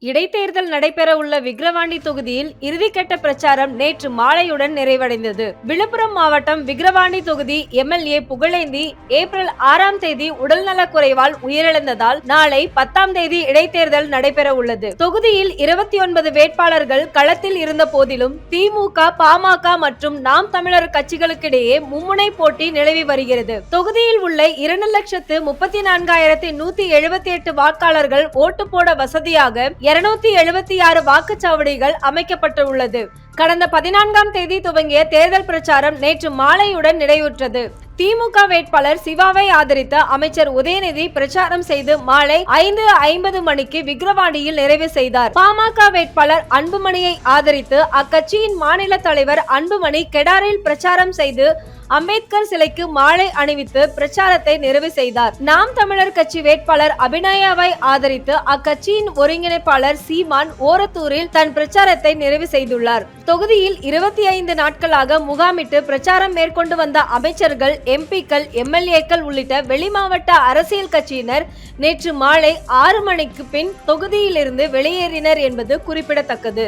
இடைத்தேர்தல் நடைபெற உள்ள விக்கிரவாண்டி தொகுதியில் இறுதிக்கட்ட பிரச்சாரம் நேற்று மாலையுடன் நிறைவடைந்தது. விழுப்புரம் மாவட்டம் விக்கிரவாண்டி தொகுதி எம்எல்ஏ புகழேந்தி ஏப்ரல் 6ஆம் தேதி உடல்நலக்குறைவால் உயிரிழந்ததால் நாளை 10ஆம் தேதி இடைத்தேர்தல் நடைபெற உள்ளது. தொகுதியில் 29 வேட்பாளர்கள் களத்தில் இருந்த போதிலும் திமுக, பாமக மற்றும் நாம் தமிழர் கட்சிகளுக்கிடையே மும்முனை போட்டி நிலவி வருகிறது. தொகுதியில் உள்ள 2,34,178 வாக்காளர்கள் ஓட்டு போட வசதியாக 276 வாக்குச்சாவடிகள் அமைக்கப்பட்டுள்ளது. கடந்த 14ஆம் தேதி துவங்கிய தேர்தல் பிரச்சாரம் நேற்று மாலையுடன் நிறைவுற்றது. திமுக வேட்பாளர் சிவாவை ஆதரித்த அமைச்சர் உதயநிதி பிரச்சாரம் செய்து மாலை 5:50 மணிக்கு விக்கிரவாண்டியில் நிறைவு செய்தார். பாமக வேட்பாளர் அன்புமணியை ஆதரித்து அக்கட்சியின் மாநில தலைவர் அன்புமணி கெடாரில் பிரச்சாரம் செய்து அம்பேத்கர் சிலைக்கு மாலை அணிவித்து பிரச்சாரத்தை நிறைவு செய்தார். நாம் தமிழர் கட்சி வேட்பாளர் அபிநயாவை ஆதரித்து அக்கட்சியின் ஒருங்கிணைப்பாளர் சீமான் ஓரத்தூரில் தன் பிரச்சாரத்தை நிறைவு செய்துள்ளார். தொகுதியில் 25 நாட்களாக முகாமிட்டு பிரச்சாரம் மேற்கொண்டு வந்த அமைச்சர்கள், எம்பிக்கள், எம்எல்ஏக்கள் உள்ளிட்ட வெளிமாவட்ட அரசியல் கட்சியினர் நேற்று மாலை 6 மணிக்கு பின் தொகுதியிலிருந்து வெளியேறினர் என்பது குறிப்பிடத்தக்கது.